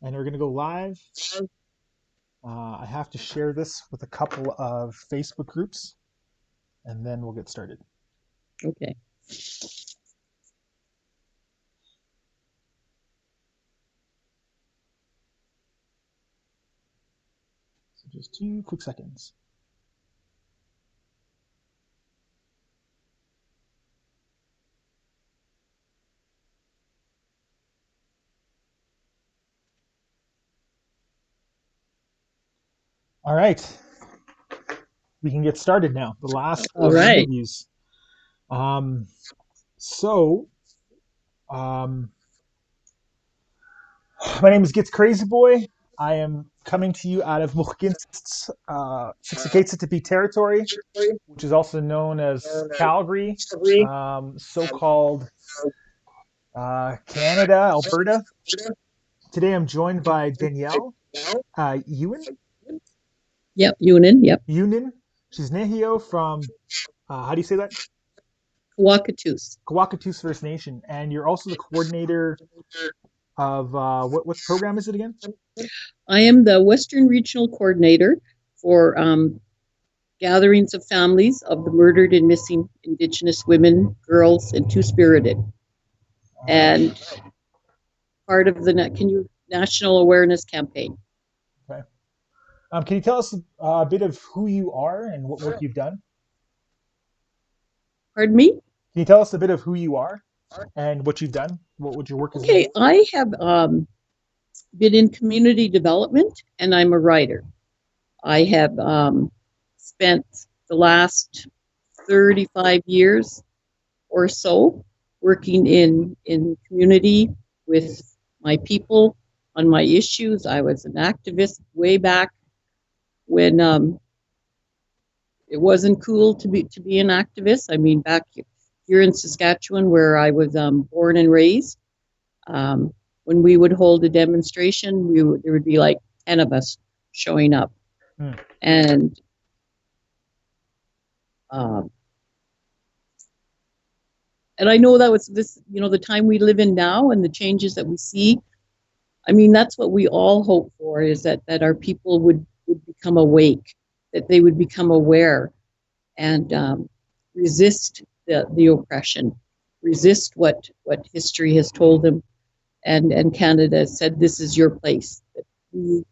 and we're going to go live. I have to share this with a couple of Facebook groups, and then we'll get started. Okay. So just 2 quick seconds. All right, we can get started now. The last All of the right. interviews. So, my name is Gits Crazy Boy. I am coming to you out of Womxn's Siksikaitsitapi territory, which is also known as Calgary, so-called Canada, Alberta. Today I'm joined by Danielle Yep, Ewenin. Yep. Ewenin. She's Nehio from, how do you say that? Kawakatus. Kawakatus First Nation. And you're also the coordinator of, what program is it again? I am the Western Regional Coordinator for gatherings of families of the murdered and missing Indigenous women, girls, and Two-Spirited. And part of the National Awareness Campaign. Okay. Can you tell us a bit of who you are and what work you've done? Pardon me? Can you tell us a bit of who you are and what you've done? What your work has been? Okay, I have been in community development, and I'm a writer. I have spent the last 35 years or so working in community with my people on my issues. I was an activist way back when it wasn't cool to be an activist. I mean, back here in Saskatchewan, where I was born and raised, when we would hold a demonstration, there would be like 10 of us showing up. And I know that was this, the time we live in now and the changes that we see. I mean, that's what we all hope for, is that our people would become awake, that they would become aware and resist the oppression, resist what history has told them. And Canada said, this is your place. That we,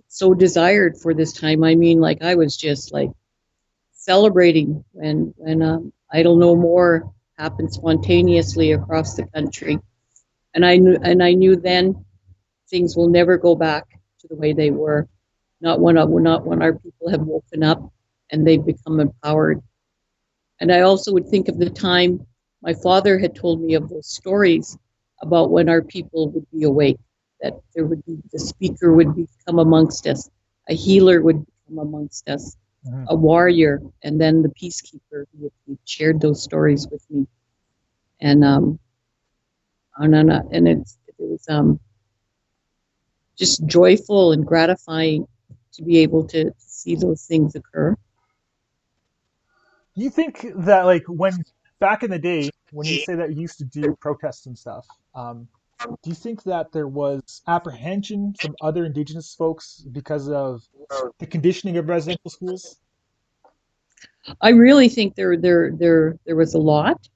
so desired for this time. I mean, like, I was just like celebrating when Idle No More happened spontaneously across the country. And I knew then things will never go back to the way they were. Not when our people have woken up and they've become empowered. And I also would think of the time my father had told me of those stories about when our people would be awake, that there would be, the speaker would become amongst us, a healer would become amongst us, a warrior, and then the peacekeeper. He shared those stories with me, and it was just joyful and gratifying to be able to see those things occur. Do you think that, like, when back in the day, when you say that you used to do protests and stuff, do you think that there was apprehension from other Indigenous folks because of the conditioning of residential schools? I really think there was a lot,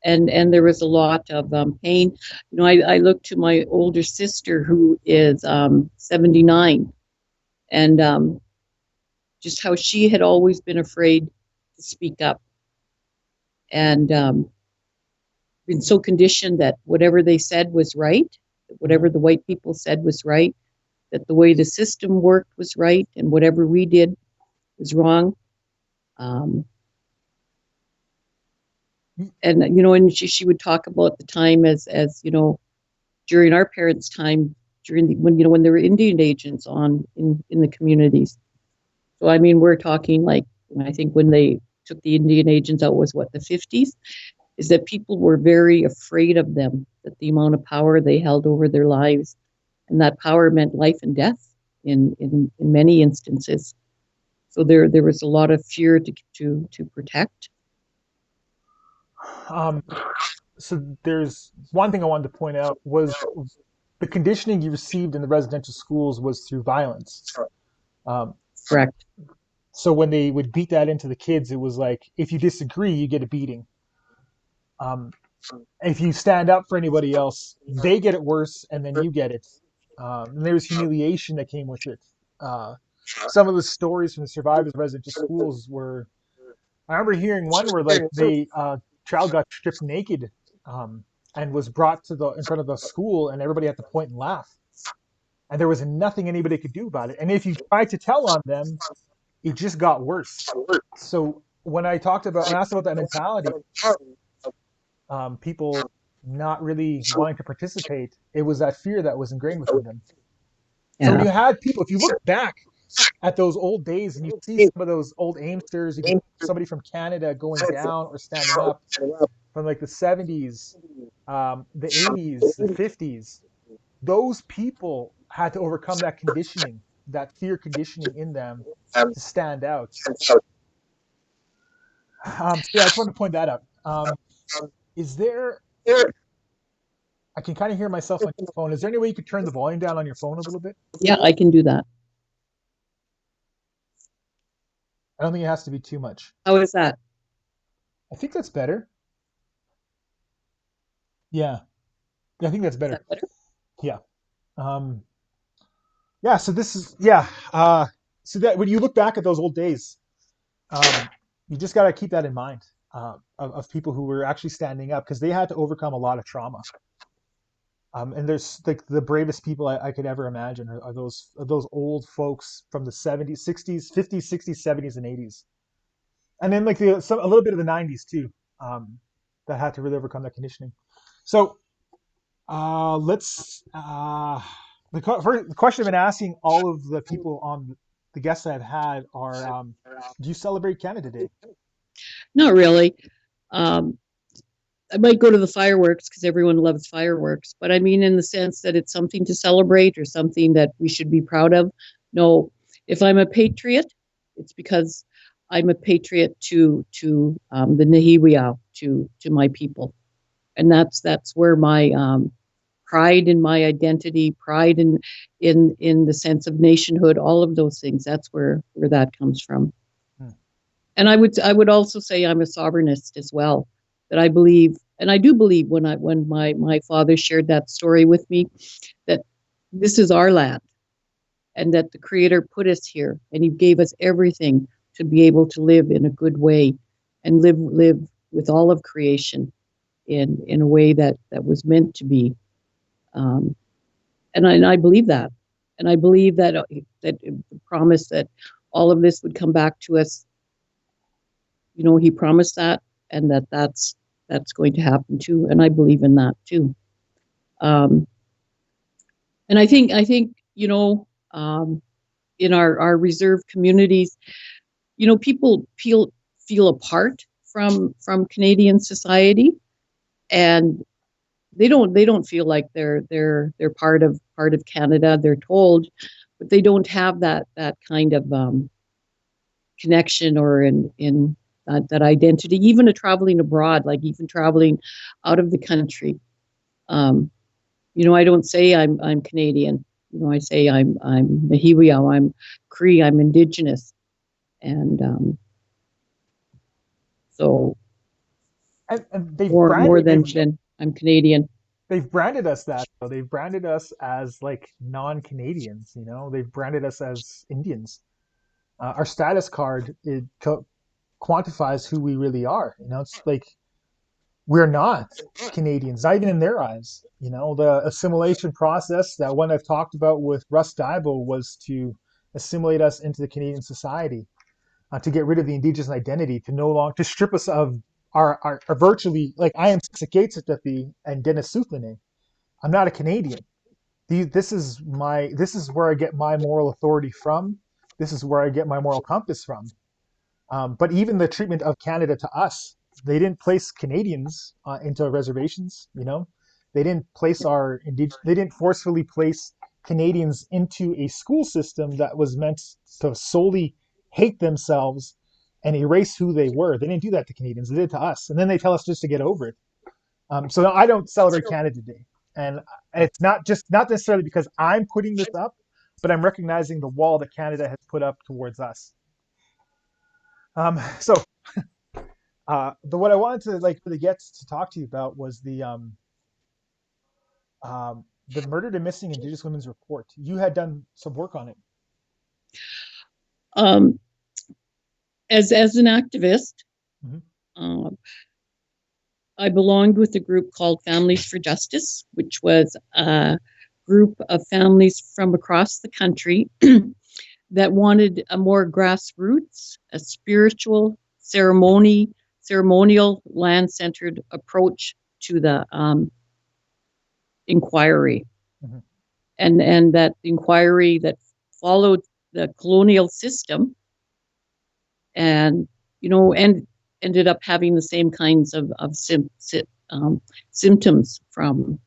and there was a lot of pain. I look to my older sister, who is 79, and just how she had always been afraid to speak up, and been so conditioned that whatever they said was right, whatever the white people said was right, that the way the system worked was right, and whatever we did was wrong. And and she would talk about the time as during our parents' time, when there were Indian agents in the communities. So I mean, we're talking like, I think when they took the Indian agents out was what, the 50s, is that people were very afraid of them, that the amount of power they held over their lives, and that power meant life and death in many instances. So there was a lot of fear to protect. So there's one thing I wanted to point out was the conditioning you received in the residential schools was through violence. Um, Correct. so when they would beat that into the kids, it was like, if you disagree, you get a beating. Um, if you stand up for anybody else, they get it worse, and then you get it. And there was humiliation that came with it. Uh, some of the stories from the survivors of residential schools were, I remember hearing one where like they child got stripped naked, and was brought to the in front of the school, and everybody had to point and laugh, and there was nothing anybody could do about it. And if you tried to tell on them, it just got worse. So when I asked about that mentality, people not really wanting to participate, it was that fear that was ingrained within them. So when Yeah. you had people, if you look back at those old days and you see some of those old Aimsters, you could somebody from Canada going down or standing up from like the 70s, the 80s, the 50s, those people had to overcome that conditioning, that fear conditioning in them to stand out. So yeah, I just wanted to point that out. Is there, I can kind of hear myself on your phone. Is there any way you could turn the volume down on your phone a little bit? Yeah, I can do that. I don't think it has to be too much. How is that? I think that's better. Yeah. Yeah, I think that's Is better. that better? Yeah. Um, yeah. So this is, yeah. So that when you look back at those old days, you just got to keep that in mind, of people who were actually standing up because they had to overcome a lot of trauma. And there's like the bravest people I could ever imagine are those old folks from the 70s, 60s, 50s, 60s, 70s, and 80s. And then like a little bit of the 90s too, that had to really overcome that conditioning. So let's the question I've been asking all of the people on the guests I've had are, do you celebrate Canada Day? Not really. Um, I might go to the fireworks because everyone loves fireworks, but I mean, in the sense that it's something to celebrate or something that we should be proud of. No, if I'm a patriot, it's because I'm a patriot to the Nahiwiao, to my people, and that's where my pride in my identity, pride in the sense of nationhood, all of those things. That's where that comes from. Hmm. And I would also say I'm a sovereignist as well. That I believe, and I do believe when my father shared that story with me, that this is our land, and that the Creator put us here, and He gave us everything to be able to live in a good way, and live with all of creation in a way that was meant to be. Um, and I believe that, and I believe that the promise that all of this would come back to us. He promised that, and that's going to happen too, and I believe in that too. Um, and I think in our reserve communities, people feel apart from Canadian society, and they don't feel like they're part of Canada. They're told, but they don't have that kind of connection or in that identity. Even a traveling abroad, like even traveling out of the country. Um, I don't say I'm Canadian. I say I'm Nahiwiao, I'm Cree, I'm Indigenous, and so And more than I'm Canadian. they've branded us that though. They've branded us as like non-Canadians. They've branded us as Indians. Our status card, quantifies who we really are. It's like we're not Canadians, not even in their eyes. The assimilation process, that one I've talked about with Russ Daibo, was to assimilate us into the Canadian society, to get rid of the Indigenous identity, to no longer to strip us of our virtually, like, I am Sakatatapi and Dennis Suthlane. I'm not a Canadian. This is where I get my moral authority from. This is where I get my moral compass from. But even the treatment of Canada to us, they didn't place Canadians into reservations. They didn't place they didn't forcefully place Canadians into a school system that was meant to solely hate themselves and erase who they were. They didn't do that to Canadians. They did it to us, and then they tell us just to get over it. So no, I don't celebrate Canada Day, And it's not necessarily because I'm putting this up, but I'm recognizing the wall that Canada has put up towards us. So what I wanted to like really get to talk to you about was the Murdered and Missing Indigenous Women's Report. You had done some work on it. Um, as an activist, Mm-hmm. uh, I belonged with a group called Families for Justice, which was a group of families from across the country that wanted a more grassroots, a spiritual, ceremonial, land-centered approach to the inquiry, Mm-hmm. and that inquiry that followed the colonial system, and and ended up having the same kinds of symptoms from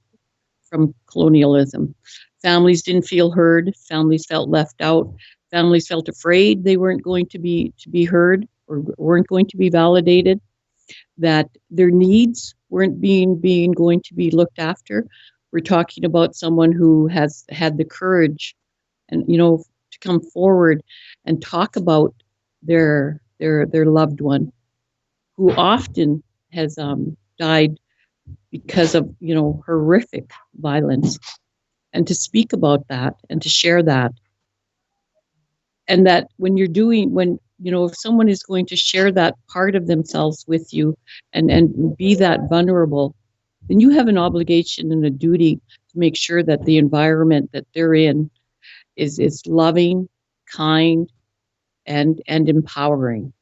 colonialism. Families didn't feel heard. Families felt left out. Families felt afraid they weren't going to be heard or weren't going to be validated. That their needs weren't being going to be looked after. We're talking about someone who has had the courage and to come forward and talk about their loved one who often has died because of horrific violence, and to speak about that and to share that. And that when if someone is going to share that part of themselves with you and be that vulnerable, then you have an obligation and a duty to make sure that the environment that they're in is loving, kind, and empowering.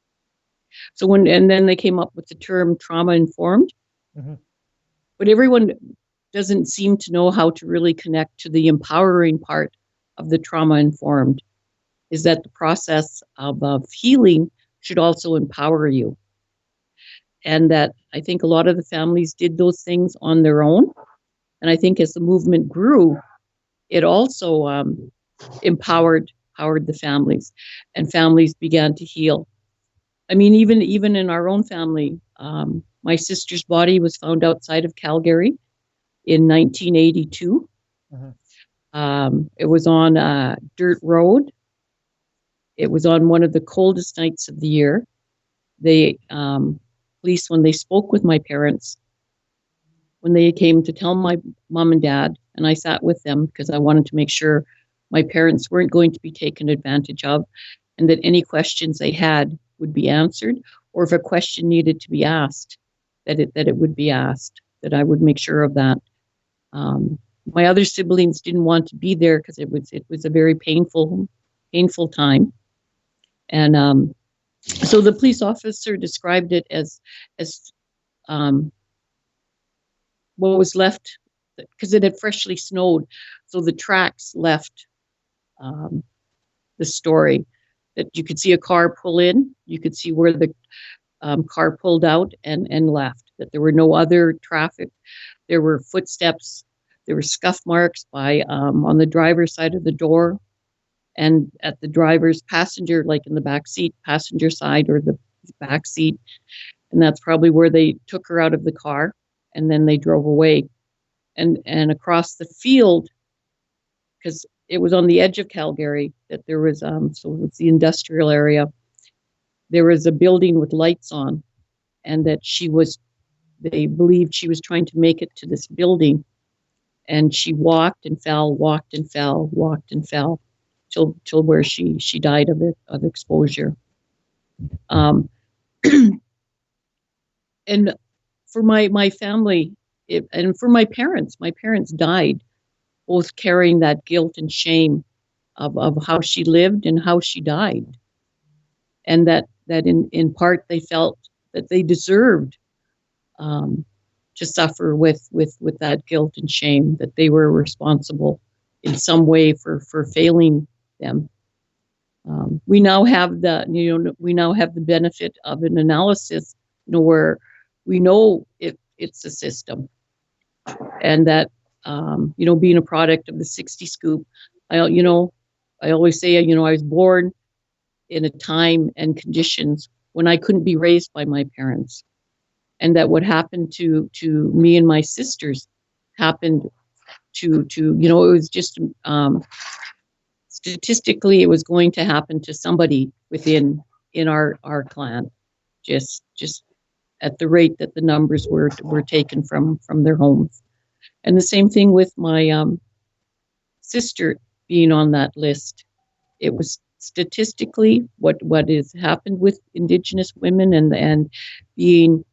And then they came up with the term trauma informed, Mm-hmm. but everyone doesn't seem to know how to really connect to the empowering part of the trauma informed, is that the process of healing should also empower you. And that I think a lot of the families did those things on their own. And I think as the movement grew, it also empowered the families, and families began to heal. I mean, even in our own family, my sister's body was found outside of Calgary in 1982. Mm-hmm. It was on a dirt road. It was on one of the coldest nights of the year. They police, when they spoke with my parents, when they came to tell my mom and dad, and I sat with them because I wanted to make sure my parents weren't going to be taken advantage of, and that any questions they had would be answered, or if a question needed to be asked, that it would be asked, that I would make sure of that. My other siblings didn't want to be there because it was a very painful time, and so the police officer described it as um, what was left, because it had freshly snowed, so the tracks left um, the story, that you could see a car pull in, you could see where the car pulled out and left, that there were no other traffic. There were footsteps, there were scuff marks by on the driver's side of the door, and at the driver's passenger, like in the back seat, passenger side or the back seat. And that's probably where they took her out of the car, and then they drove away. And across the field, because it was on the edge of Calgary, that there was so it's the industrial area. There was a building with lights on, and that they believed she was trying to make it to this building, and she walked and fell, walked and fell, walked and fell, till where she died of exposure. Um, and for my family, and for my parents died both carrying that guilt and shame of how she lived and how she died, and that in part they felt that they deserved to suffer with that guilt and shame, that they were responsible in some way for failing them. We now have the benefit of an analysis, where we know it's a system, and that being a product of the 60 scoop, I always say, I was born in a time and conditions when I couldn't be raised by my parents, and that what happened to me and my sisters happened it was just statistically it was going to happen to somebody in our clan, just at the rate that the numbers were taken from their homes. And the same thing with my sister being on that list. It was statistically what has happened with Indigenous women and being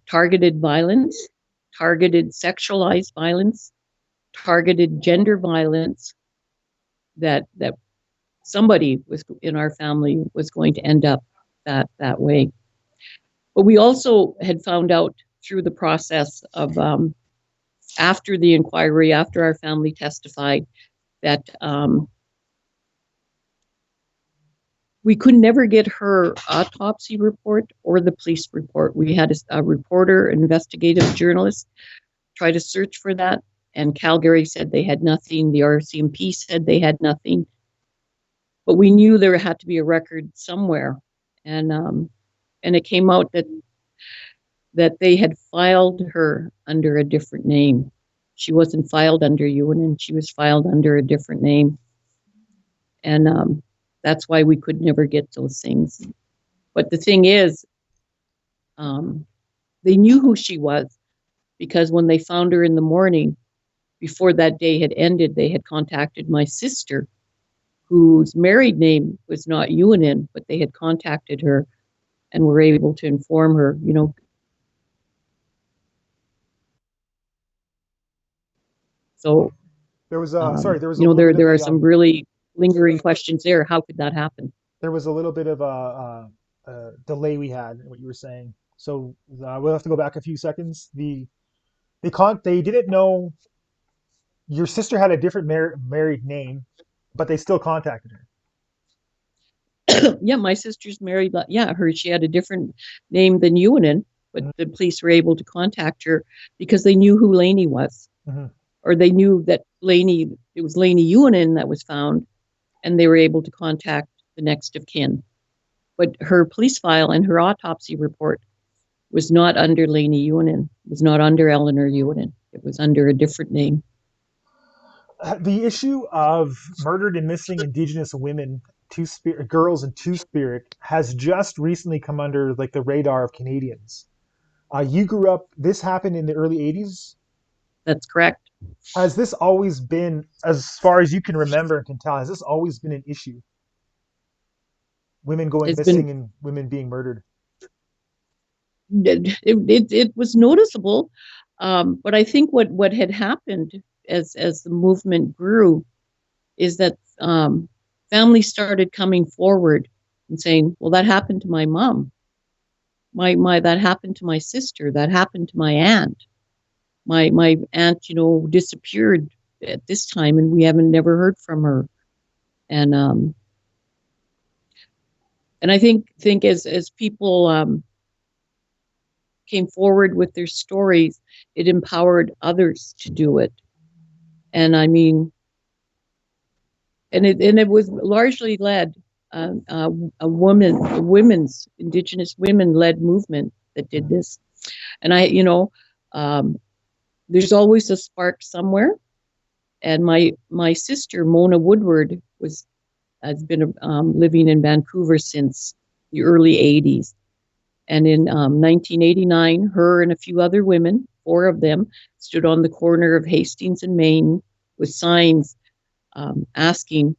targeted violence, targeted sexualized violence, targeted gender violence, that somebody was in our family was going to end up that way. But we also had found out through the process of after the inquiry, after our family testified, that we could never get her autopsy report or the police report. We had a reporter, investigative journalist, try to search for that, and Calgary said they had nothing. The RCMP said they had nothing. But we knew there had to be a record somewhere, and it came out that they had filed her under a different name. She wasn't filed under Ewenin, she was filed under a different name. And that's why we could never get those things. But the thing is, they knew who she was, because when they found her in the morning, before that day had ended, they had contacted my sister, whose married name was not Ewenin, but they had contacted her and were able to inform her, So There was there was a little bit of there are some really lingering questions there. How could that happen? there was a little bit of a delay we had in what you were saying. So we'll have to go back a few seconds. They didn't know your sister had a different married name, but they still contacted her. Yeah, my sister's married. Yeah, she had a different name than Ewenin, but Mm-hmm. the police were able to contact her because they knew who Lainey was, Mm-hmm. or they knew that it was Lainey Ewenin that was found, and they were able to contact the next of kin. But her police file and her autopsy report was not under Lainey Ewenin, was not under Eleanor Ewenin. It was under a different name. The issue of murdered and missing Indigenous women, girls and Two Spirit, has just recently come under like the radar of Canadians. You grew up. This happened in the early '80s. That's correct. Has this always been, as far as you can remember and can tell, has this always been an issue? Women going It's missing been and women being murdered. it was noticeable, but I think what had happened as the movement grew is that families started coming forward and saying, "Well, that happened to my mom. My that happened to my sister. That happened to my aunt. My aunt, disappeared at this time, and we haven't never heard from her." And I think as people came forward with their stories, it empowered others to do it. And I mean, and it was largely led a women's Indigenous women led movement that did this. And there's always a spark somewhere. And my sister Mona Woodward has been living in Vancouver since the early '80s. And in 1989, her and a few other women, 4 of them, stood on the corner of Hastings and Main with signs asking,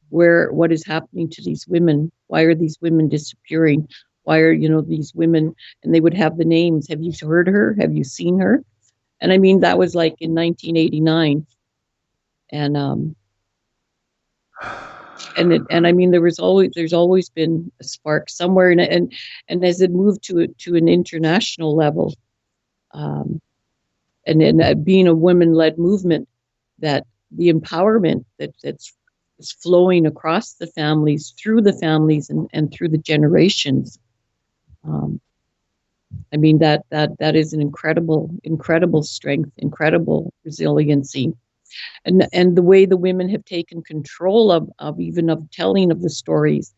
what is happening to these women? Why are these women disappearing? Why are, these women? And they would have the names. Have you heard her? Have you seen her? And I mean, that was like in 1989. And I mean, there's always been a spark somewhere, and as it moved to an international level, and being a women-led movement, that the empowerment that's flowing across the families, through the families, and through the generations. I mean, that is an incredible strength, incredible resiliency. And the way the women have taken control of even of telling of the stories,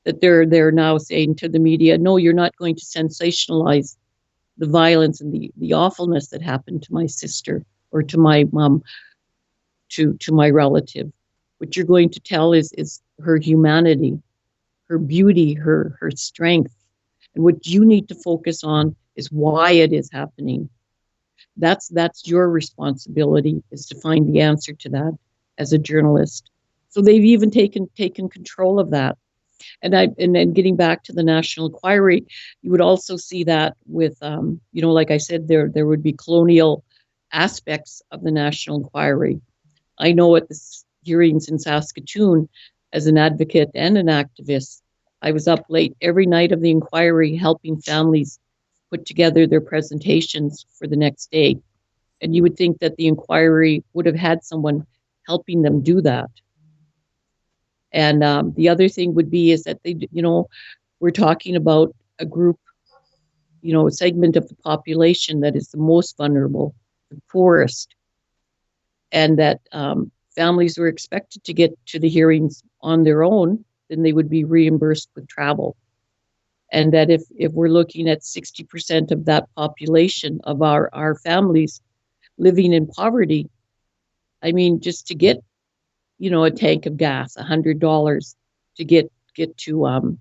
that they're now saying to the media, no, you're not going to sensationalize the violence and the awfulness that happened to my sister. or to my mom, to my relative. What you're going to tell is her humanity, her beauty, her strength. And what you need to focus on is why it is happening. That's your responsibility, is to find the answer to that as a journalist. So they've even taken control of that. And then getting back to the National Inquiry, you would also see that with like I said, there would be colonial aspects of the National Inquiry. I know at the hearings in Saskatoon, as an advocate and an activist, I was up late every night of the inquiry helping families put together their presentations for the next day. And you would think that the inquiry would have had someone helping them do that. And the other thing would be is that we're talking about a group, a segment of the population that is the most vulnerable, the poorest, and that families were expected to get to the hearings on their own, then they would be reimbursed with travel. And that if we're looking at 60% of that population of our families living in poverty, I mean, just to get, a tank of gas, $100 to get to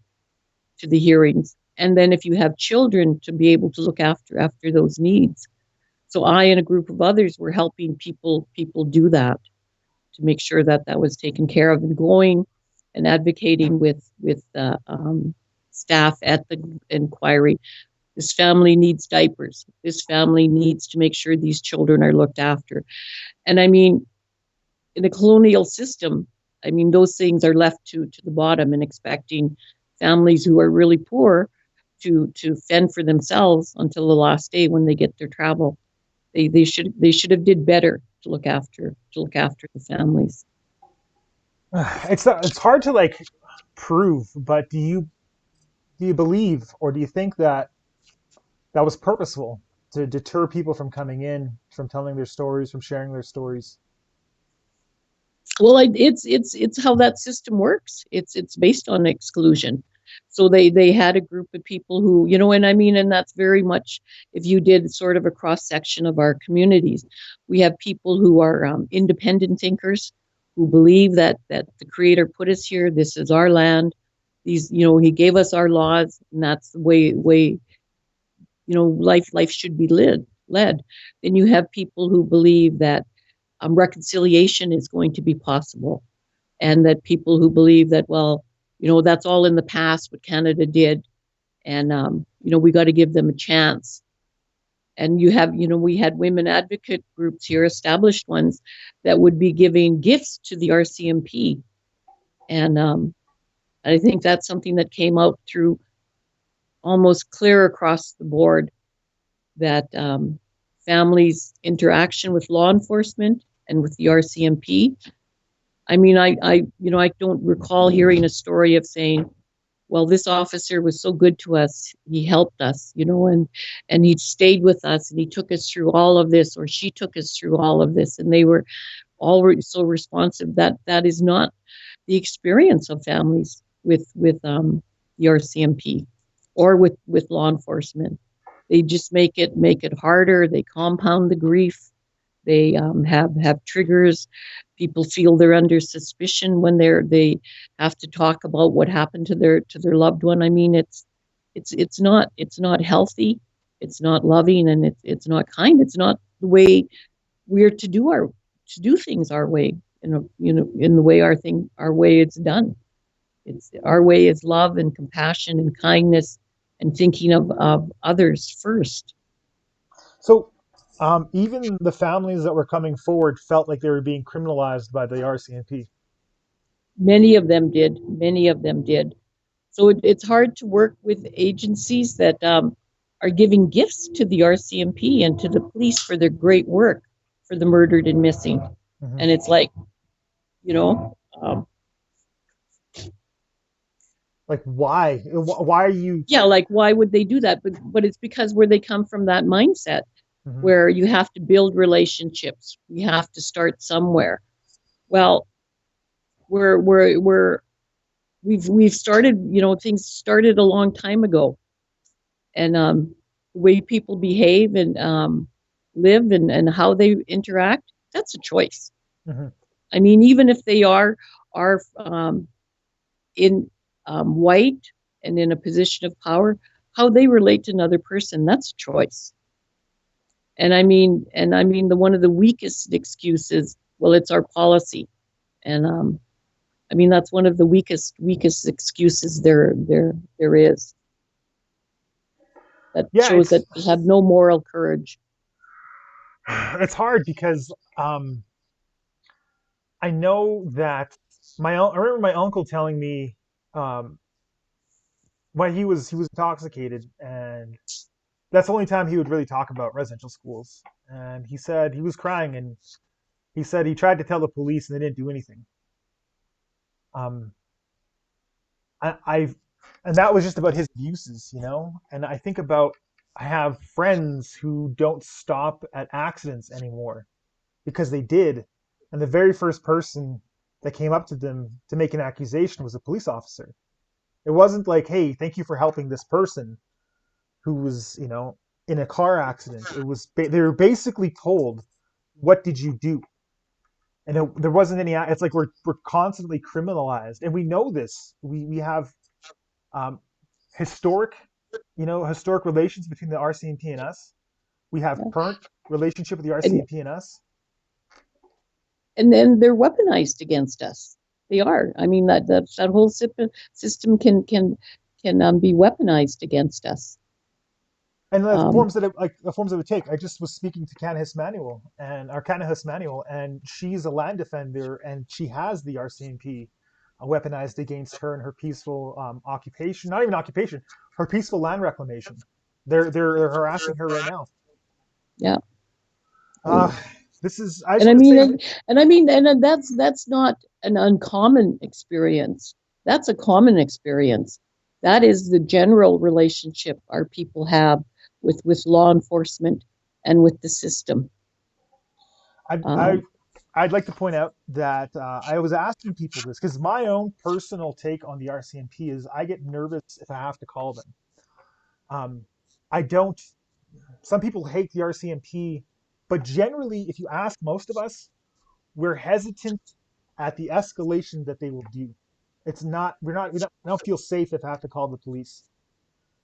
the hearings. And then if you have children, to be able to look after those needs. So I and a group of others were helping people do that, to make sure that that was taken care of, and going and advocating with staff at the inquiry. This family needs diapers. This family needs to make sure these children are looked after. And I mean, in a colonial system, I mean, those things are left to the bottom, and expecting families who are really poor to fend for themselves until the last day when they get their travel. They should have did better to look after the families. It's hard to like prove, but do you believe, or do you think that that was purposeful to deter people from coming in, from telling their stories, from sharing their stories? Well, it's how that system works. It's based on exclusion. So they had a group of people who, and I mean, and that's very much, if you did sort of a cross section of our communities, we have people who are independent thinkers, who believe that the Creator put us here. This is our land. These, He gave us our laws, and that's the way life should be led. Then you have people who believe that reconciliation is going to be possible, and that people who believe that, well, that's all in the past, what Canada did, and we got to give them a chance. And you have, we had women advocate groups here, established ones, that would be giving gifts to the RCMP, and I think that's something that came out through almost clear across the board, that families' interaction with law enforcement and with the RCMP. I mean, I don't recall hearing a story of saying, well, this officer was so good to us, he helped us, and he stayed with us, and he took us through all of this, or she took us through all of this, and they were all so responsive. That is not the experience of families with the RCMP or with law enforcement. They just make it harder. They compound the grief. They have triggers. People feel they're under suspicion when they have to talk about what happened to their loved one. I mean, it's not healthy. It's not loving, and it's not kind. It's not the way we're to do things our way. In the way our way it's done. It's our way is love and compassion and kindness, and thinking of others first. So even the families that were coming forward felt like they were being criminalized by the RCMP. Many of them did. Many of them did. So it's hard to work with agencies that are giving gifts to the RCMP and to the police for their great work for the murdered and missing. Mm-hmm. And it's like, um, like why are you? yeah, like, why would they do that? But it's because where they come from, that mindset, Mm-hmm. where you have to build relationships. We have to start somewhere. Well, we've started, things started a long time ago, and the way people behave, and live and how they interact, that's a choice. Hmm. I mean, even if they are in white and in a position of power, how they relate to another person, that's a choice. And I mean, the one of the weakest excuses, well, it's our policy, and I mean that's one of the weakest excuses there is. That Yeah, shows that they have no moral courage. it's hard because I know that I remember my uncle telling me um, when he was intoxicated, and that's the only time he would really talk about residential schools. And he said he was crying, and he said he tried to tell the police, and they didn't do anything. Um, I and that was just about his abuses, you know. And I think about I have friends who don't stop at accidents anymore because they did, and the very first person that came up to them to make an accusation was a police officer. It wasn't like, hey, thank you for helping this person who was, in a car accident. They were basically told, what did you do? And there wasn't any. It's like we're constantly criminalized, and we know this. We have um, historic, historic relations between the RCMP and us. We have Yeah. current relationship with the And RCMP and us. and then they're weaponized against us. They are. I mean that whole system can be weaponized against us. And the Um, forms that the forms it would take. I just was speaking to Canahis Manuel and our Canahis Manuel, and she's a land defender, and she has the RCMP weaponized against her in her peaceful occupation. Not even occupation, her peaceful land reclamation. They're harassing her right now. yeah. Uh, this is. I just And I want to mean, say, and that's not an uncommon experience. That's a common experience. That is the general relationship our people have with law enforcement and with the system. I I Um, I'd like to point out that I was asking people this because my own personal take on the RCMP is I get nervous if I have to call them. Um, I don't. Some people hate the RCMP, but generally, if you ask most of us, we're hesitant at the escalation that they will do. It's not. We don't feel safe if I have to call the police.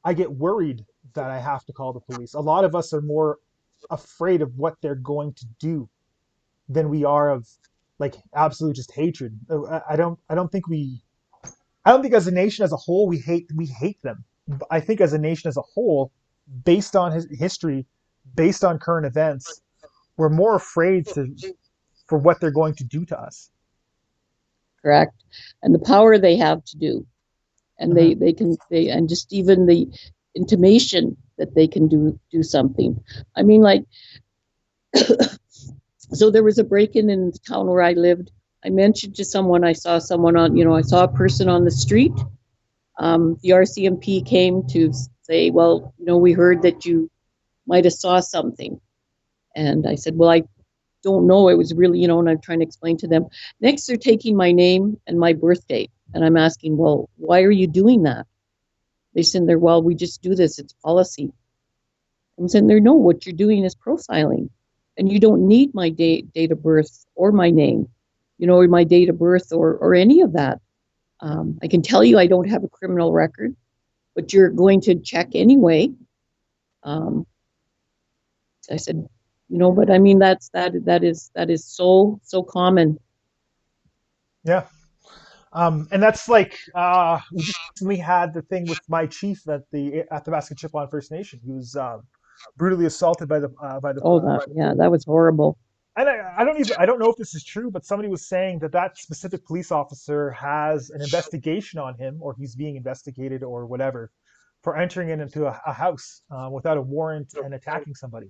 I get worried that I have to call the police. A lot of us are more afraid of what they're going to do than we are of like absolute just hatred. I don't think as a nation as a whole we hate them. I think as a nation as a whole, based on his history, based on current events, we're more afraid for what they're going to do to us. correct. And the power they have to do, and Mm-hmm. they and just even the intimation that they can do something. I mean, like, so there was a break-in in the town where I lived. I mentioned to someone, I saw someone on, I saw a person on the street. The RCMP came to say, well, we heard that you might have saw something. And I said, well, I don't know. It was really, and I'm trying to explain to them. Next, they're taking my name and my birth date. And I'm asking, well, why are you doing that? They said, there, well, we just do this. It's policy. I'm saying, there, no, what you're doing is profiling. And you don't need my date of birth or my name, or my date of birth or any of that. I can tell you I don't have a criminal record, but you're going to check anyway. Um, I said, but I mean that is so common. Yeah. And that's like we just recently had the thing with my chief at the Basket Chippewa First Nation. He was brutally assaulted Oh, that was horrible. and I don't know if this is true, but somebody was saying that that specific police officer has an investigation on him, or he's being investigated, or whatever, for entering into a house without a warrant and attacking somebody.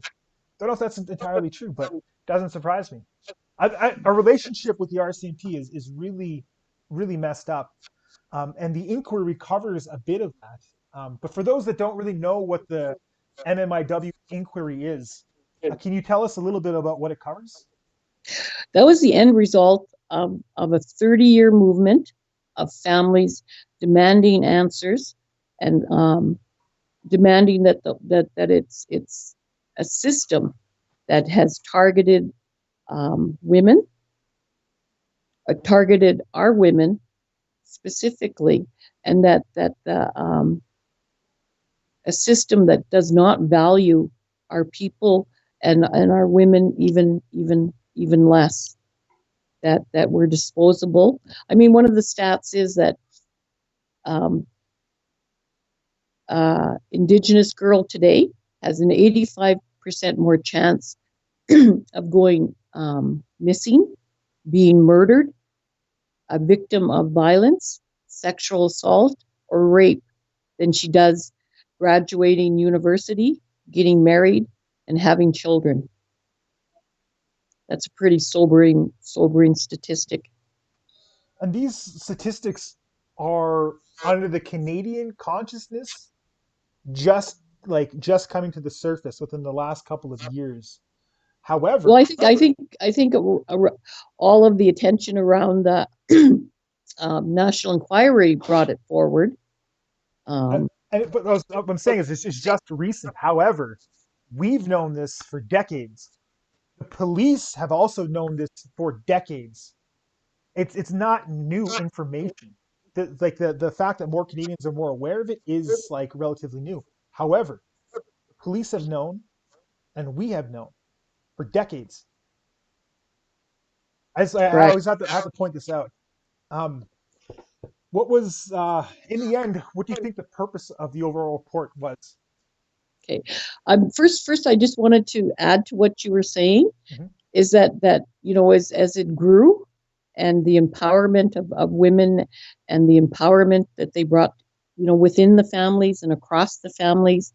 Don't know if that's entirely true, but it doesn't surprise me. Our relationship with the RCMP is really, really messed up, and the inquiry covers a bit of that. But for those that don't really know what the MMIW inquiry is, can you tell us a little bit about what it covers? That was the end result of a 30-year movement of families demanding answers and demanding that it's a system that has targeted women, targeted our women specifically, and that a system that does not value our people and our women even less. That we're disposable. I mean, one of the stats is that Indigenous girl today has an 85% more chance of going missing, being murdered, a victim of violence, sexual assault, or rape than she does graduating university, getting married, and having children. That's a pretty sobering statistic. And these statistics are under the Canadian consciousness, just coming to the surface within the last couple of years. Well, However, I think all of the attention around the national inquiry brought it forward. Um, but what I'm saying is it's just recent. However, we've known this for decades. The police have also known this for decades. It's not new information. The fact that more Canadians are more aware of it is like relatively new. However, the police have known, and we have known for decades. I correct. always have to point this out. Um, what was in the end? What do you think the purpose of the overall report was? Okay. First, I just wanted to add to what you were saying. Mm-hmm. Is that as it grew, and the empowerment of women, and the empowerment that they brought, within the families and across the families,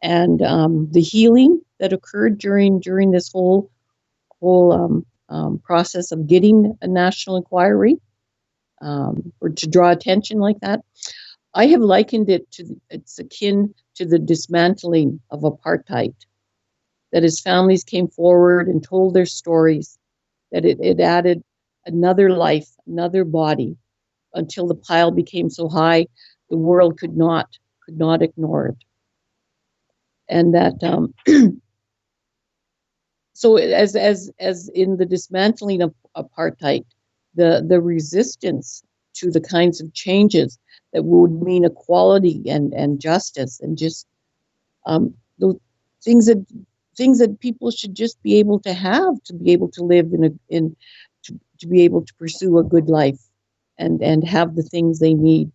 and the healing that occurred during this whole process of getting a national inquiry, or to draw attention like that. I have likened it to, it's akin to the dismantling of apartheid, that his families came forward and told their stories, that it added another life, another body, until the pile became so high the world could not ignore it. And that so as in the dismantling of apartheid, the resistance to the kinds of changes that would mean equality and justice, and just the things that people should just be able to have, to be able to live to be able to pursue a good life, and have the things they need.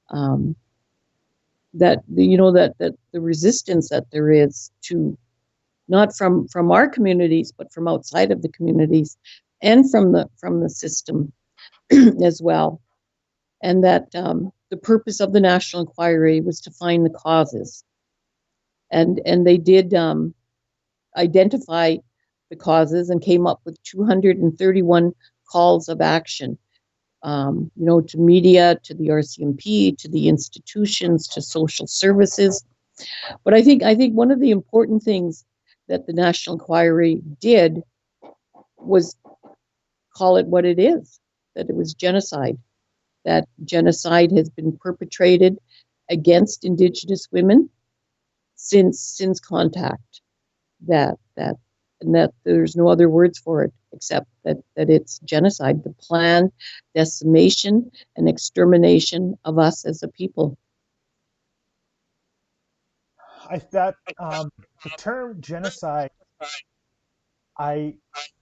Um, that the resistance that there is to, not from our communities, but from outside of the communities, and from the system as well. And that the purpose of the national inquiry was to find the causes, and they did identify the causes, and came up with 231 calls of action, to media, to the RCMP, to the institutions, to social services. But I think one of the important things that the national inquiry did was call it what it is, that it was genocide, that genocide has been perpetrated against Indigenous women since contact, and that there's no other words for it except that it's genocide, the planned decimation and extermination of us as a people. That the term genocide, I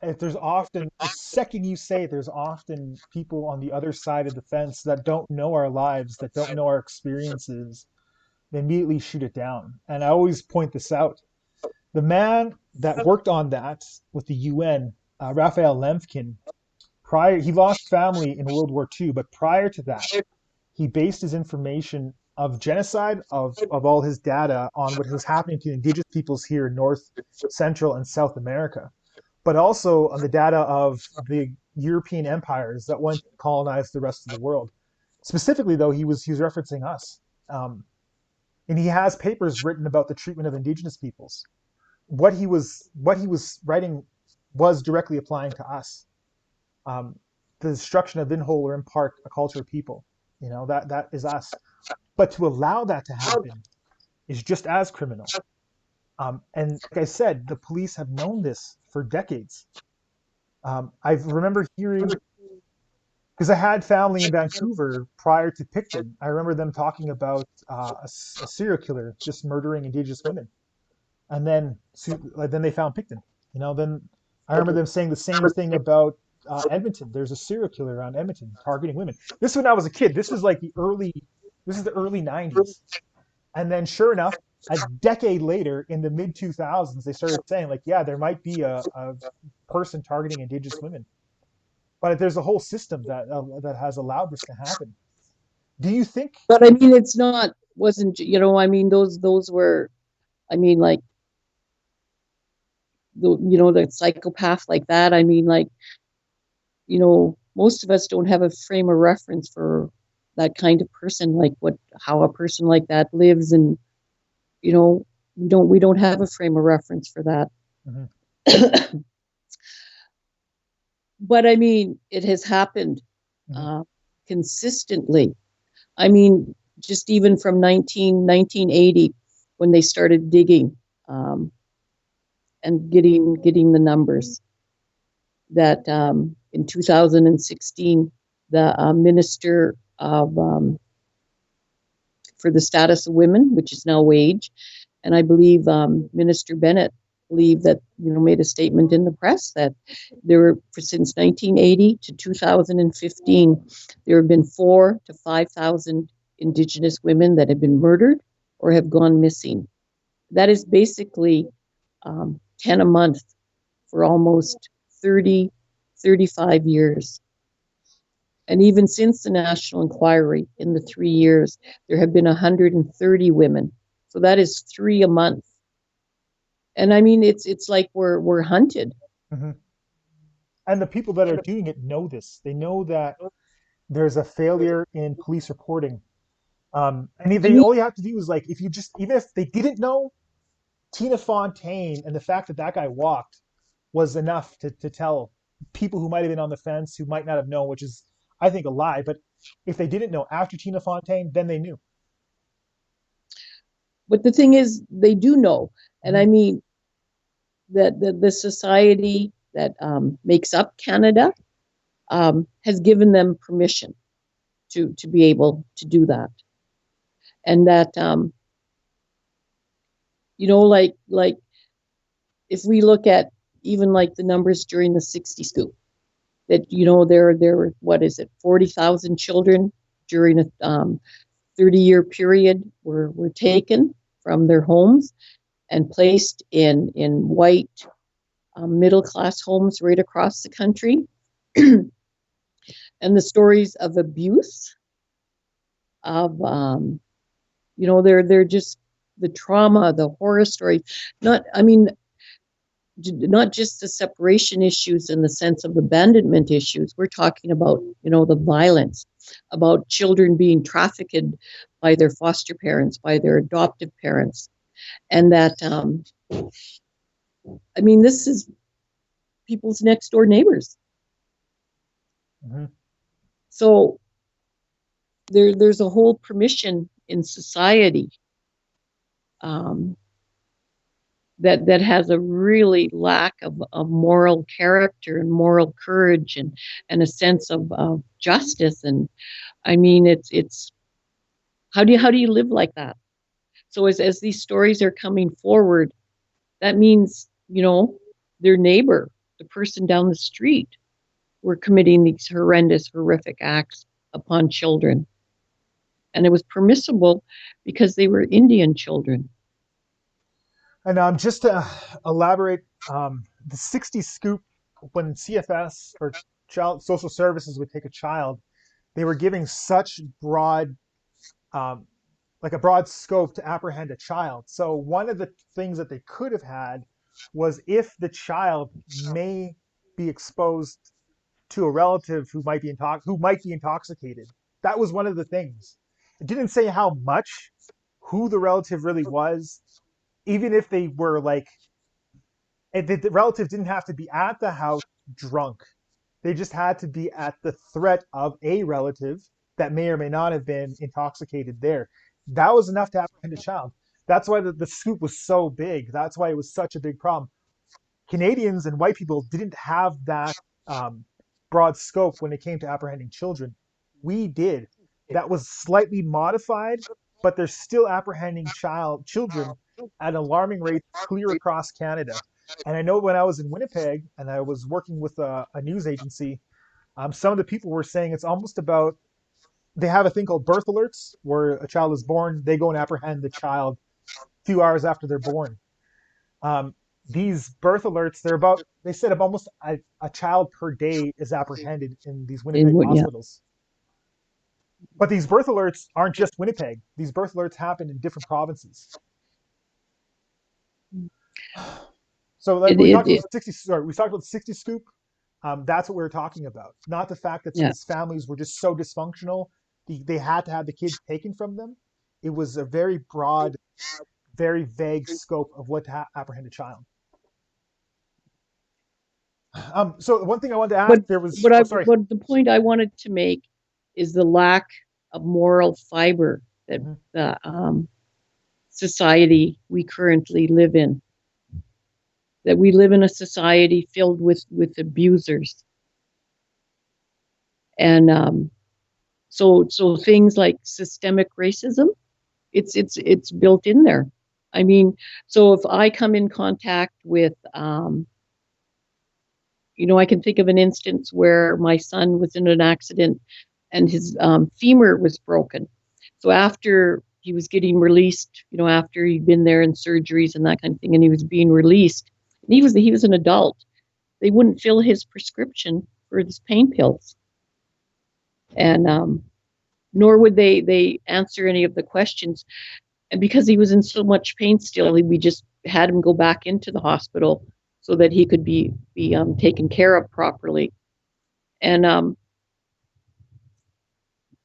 if there's often the second you say it, there's often people on the other side of the fence that don't know our lives, that don't know our experiences. They immediately shoot it down. And I always point this out. The man that worked on that with the UN, Raphael Lemkin, he lost family in World War II, but prior to that, he based his information of genocide, of all his data, on what was happening to indigenous peoples here in North, Central, and South America, but also on the data of the European empires that went to colonize the rest of the world. Specifically, though, he was referencing us, and he has papers written about the treatment of indigenous peoples. What he was writing was directly applying to us. Um, the destruction of in whole or in part a culture of people. That is us. But to allow that to happen is just as criminal. And like I said, the police have known this for decades. I remember hearing, because I had family in Vancouver prior to Picton. I remember them talking about a serial killer just murdering Indigenous women, and then they found Picton. Then I remember them saying the same thing about Edmonton. There's a serial killer around Edmonton targeting women. This is when I was a kid. This is the early '90s. And then, sure enough, a decade later, in the mid 2000s, they started saying like, yeah, there might be a person targeting Indigenous women, but there's a whole system that has allowed this to happen. Do you think? But I mean, it's not wasn't I mean those were I mean like the psychopath like that. I mean like most of us don't have a frame of reference for that kind of person, like what how a person like that lives, and you know we don't have a frame of reference for that. Mhm, But I mean, it has happened mhm, uh, consistently. I mean, just even from 1980, when they started digging um, and getting the numbers, that in 2016, the minister of for the status of women, which is now wage, and I believe Minister Bennett believed that made a statement in the press that there were since 1980 to 2015 there have been 4 to 5,000 Indigenous women that have been murdered or have gone missing. That is basically 10 a month for almost 30, 35 years. And even since the national inquiry in the 3 years, there have been 130 women. So that is 3 a month. And I mean, it's like we're hunted. mhm. And the people that are doing it know this. They know that there's a failure in police reporting. And I they mean, all you have to do is like, if you just even if they didn't know, Tina Fontaine and the fact that that guy walked was enough to tell people who might have been on the fence, who might not have known, which is, I think, a lie. But if they didn't know after Tina Fontaine, then they knew. but the thing is, they do know, and I Hmm. mean that the society that makes up Canada has given them permission to be able to do that, and that like if we look at even like the numbers during the 60 scoop, that there were, what is it, 40,000 children during a 30-year period were taken from their homes and placed in white middle class homes right across the country. And the stories of abuse of they're just the trauma, the horror stories. Not I mean not just the separation issues in the sense of abandonment issues. We're talking about the violence, about children being trafficked by their foster parents, by their adoptive parents, and that I mean this is people's next door neighbors. Hmm. So there's a whole permission in society um, that has a really lack of moral character and moral courage and a sense of justice. And I mean, it's how do you live like that? So as these stories are coming forward, that means their neighbor, the person down the street, were committing these horrendous, horrific acts upon children, and it was permissible because they were Indian children. And just to elaborate, the 60 scoop, when CFS or child social services would take a child, they were giving such broad, um, like a broad scope to apprehend a child. So one of the things that they could have had was if the child may be exposed to a relative who might be intoxicated. That was one of the things. It didn't say how much, who the relative really was, even if they were like, the relative didn't have to be at the house drunk. They just had to be at the threat of a relative that may or may not have been intoxicated there. That was enough to apprehend a child. That's why the scoop was so big. That's why it was such a big problem. Canadians and white people didn't have that um, broad scope when it came to apprehending children. We did. That was slightly modified, but they're still apprehending children at alarming rates clear across Canada. And I know when I was in Winnipeg and I was working with a news agency, some of the people were saying it's almost about they have a thing called birth alerts where a child is born, they go and apprehend the child a few hours after they're born. Um, these birth alerts, they said of almost a child per day is apprehended in these In Winnipeg what? Yeah. hospitals. But these birth alerts aren't just Winnipeg. These birth alerts happen in different provinces. So like It, we it, talked about it, 60, sorry, we talked about the 60 scoop. That's what we were talking about. Not the fact that yeah. these families were just so dysfunctional, they had to have the kids taken from them. It was a very broad, very vague scope of what to apprehend a child. So one thing I wanted to ask, But there was, what I oh, sorry. what the point I wanted to make is the lack of moral fiber that Mhm. the society we currently live in. That we live in a society filled with abusers, and so things like systemic racism, it's built in there. I mean, so if I come in contact with I can think of an instance where my son was in an accident and his femur was broken. So after he was getting released, after he'd been there in surgeries and that kind of thing, and he was being released, and he was an adult. They wouldn't fill his prescription for his pain pills, and nor would they answer any of the questions. And because he was in so much pain still, we just had him go back into the hospital so that he could be taken care of properly. And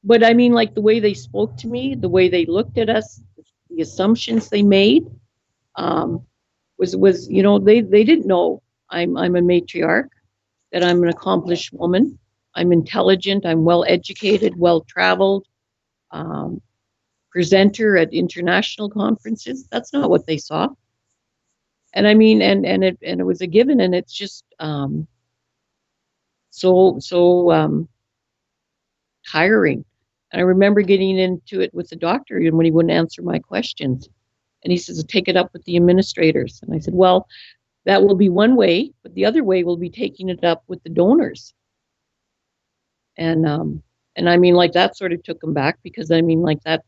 but I mean, like the way they spoke to me, the way they looked at us, the assumptions they made um, was they didn't know I'm a matriarch, that I'm an accomplished woman, I'm intelligent, I'm well educated, well traveled, um, presenter at international conferences. That's not what they saw. And I mean, and it was a given, and it's just so tiring. And I remember getting into it with the doctor, and when he wouldn't answer my questions, and he says, "Take it up with the administrators." And I said, "Well, that will be one way, but the other way will be taking it up with the donors." And and I mean, like that sort of took them back, because I mean, like that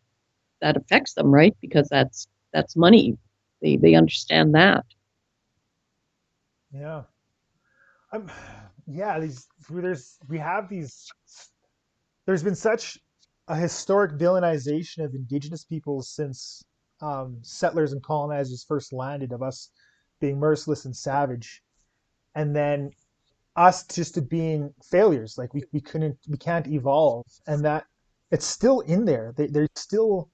affects them, right? Because that's money. They understand that. Yeah. Um, yeah, we have these. There's been such a historic villainization of Indigenous peoples since settlers and colonizers first landed, of us being merciless and savage, and then us just to being failures. Like we can't evolve, and that it's still in there. They still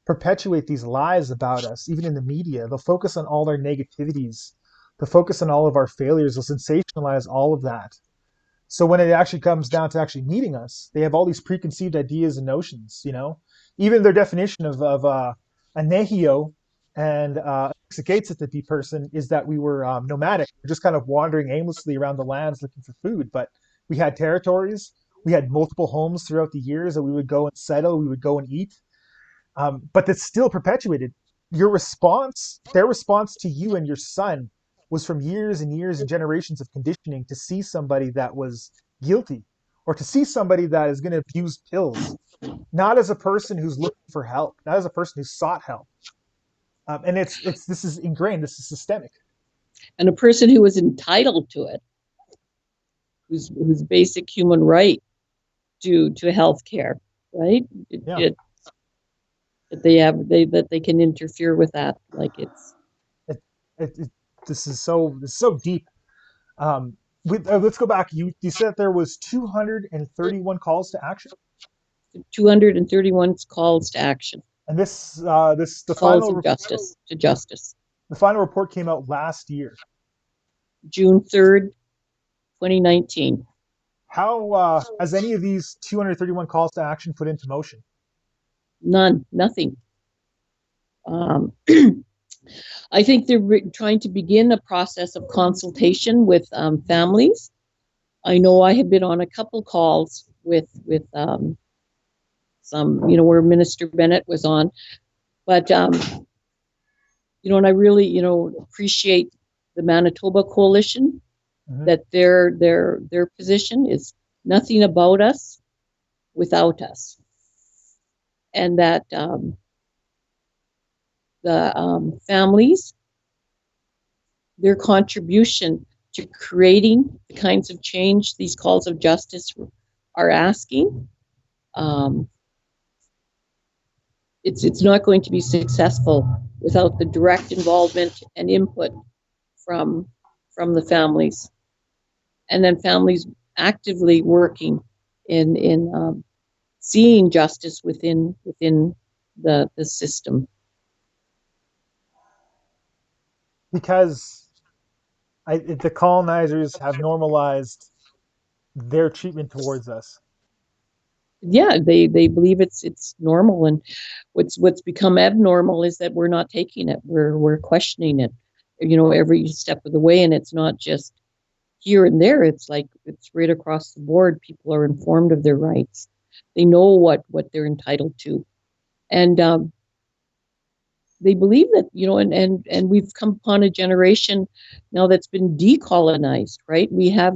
perpetuate these lies about us, even in the media. They'll focus on all our negativities. They'll focus on all of our failures. They'll sensationalize all of that. So when it actually comes down to actually meeting us, they have all these preconceived ideas and notions. Even their definition of a nehio and a person is that we were nomadic. We're just kind of wandering aimlessly around the lands looking for food. But we had territories. We had multiple homes throughout the years that we would go and settle. We would go and eat. But that's still perpetuated. Their response to you and your son was from years and years and generations of conditioning to see somebody that was guilty, or to see somebody that is going to abuse pills, not as a person who's looking for help, not as a person who sought help. And this is ingrained. This is systemic. And a person who was entitled to it, whose basic human right to health care, right? Yeah. That they can interfere with that, like it's It, it, this is so deep. Let's go back. You said there was 231 calls to action. 231 calls to action, And this calls of justice to justice. the final report came out last year. June 3rd, 2019. How has any of these 231 calls to action put into motion? None, nothing. Um, I think they're trying to begin a process of consultation with families. I know I have been on a couple calls with some, where Minister Bennett was on, but and I really, appreciate the Manitoba Coalition, Hmm. that their position is nothing about us without us, and that the families, their contribution to creating the kinds of change these calls of justice are asking, um, it's not going to be successful without the direct involvement and input from from the families, and then families actively working in seeing justice within the system. Because the colonizers have normalized their treatment towards us. Yeah, they believe it's normal, and what's become abnormal is that we're not taking it. We're questioning it, every step of the way, and it's not just here and there. It's like it's right across the board. People are informed of their rights. They know what they're entitled to, and they believe that, and we've come upon a generation now that's been decolonized, right? We have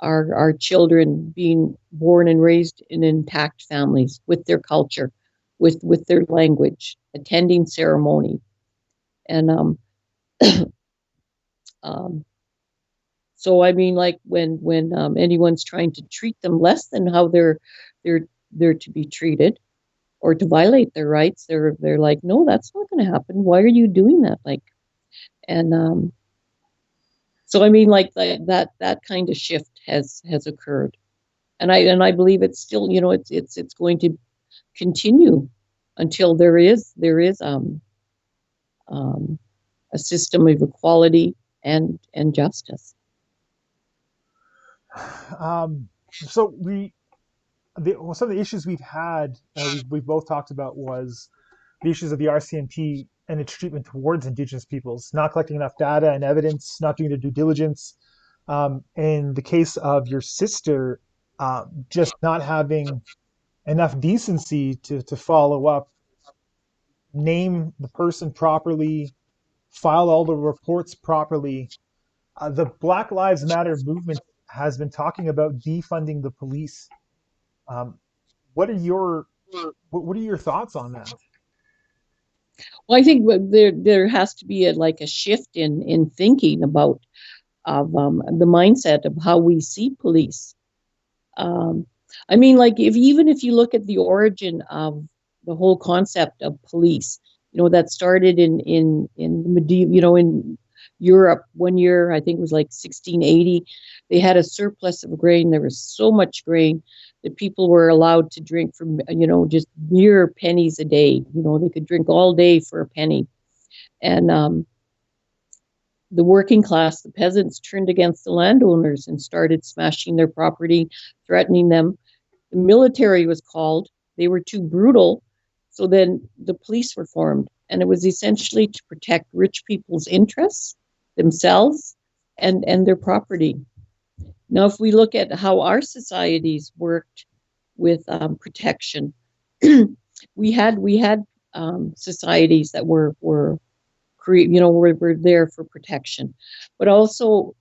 our children being born and raised in intact families with their culture, with their language, attending ceremony, and um, so I mean, like when anyone's trying to treat them less than how they're they're to be treated, or to violate their rights, they're like, no, that's not going to happen. Why are you doing that? Like, and so I mean, like that kind of shift has occurred, and I believe it's still, it's going to continue until there is um, a system of equality and justice. Um, so some of the issues we've had, we've both talked about, was the issues of the RCMP and its treatment towards Indigenous peoples, not collecting enough data and evidence, not doing their due diligence. In the case of your sister, just not having enough decency to follow up, name the person properly, file all the reports properly. The Black Lives Matter movement has been talking about defunding the police. Um, what are your what are your thoughts on that? Well, I think there has to be a shift in thinking about of the mindset of how we see police. Um, I mean, like, if even if you look at the origin of the whole concept of police, that started in the medieval, in Europe. One year, I think it was like 1680, they had a surplus of grain. There was so much grain that people were allowed to drink for, just mere pennies a day. They could drink all day for a penny, and the working class, the peasants, turned against the landowners and started smashing their property, threatening them. The military was called. They were too brutal. So then the police were formed. And it was essentially to protect rich people's interests, themselves, and their property. Now, if we look at how our societies worked with protection, we had societies that were were there for protection, but also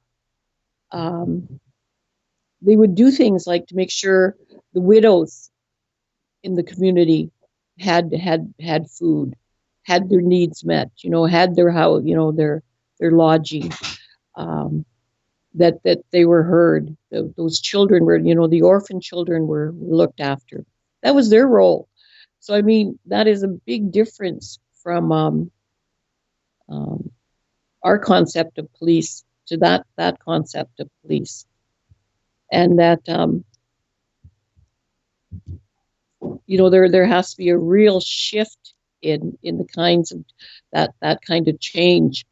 um, they would do things like to make sure the widows in the community had food, had their needs met, had their house, their lodging, um, that they were heard. Those children were, the orphan children were looked after. That was their role. So I mean, that is a big difference from um, our concept of police to that concept of police, and that there has to be a real shift in the kinds of that kind of change.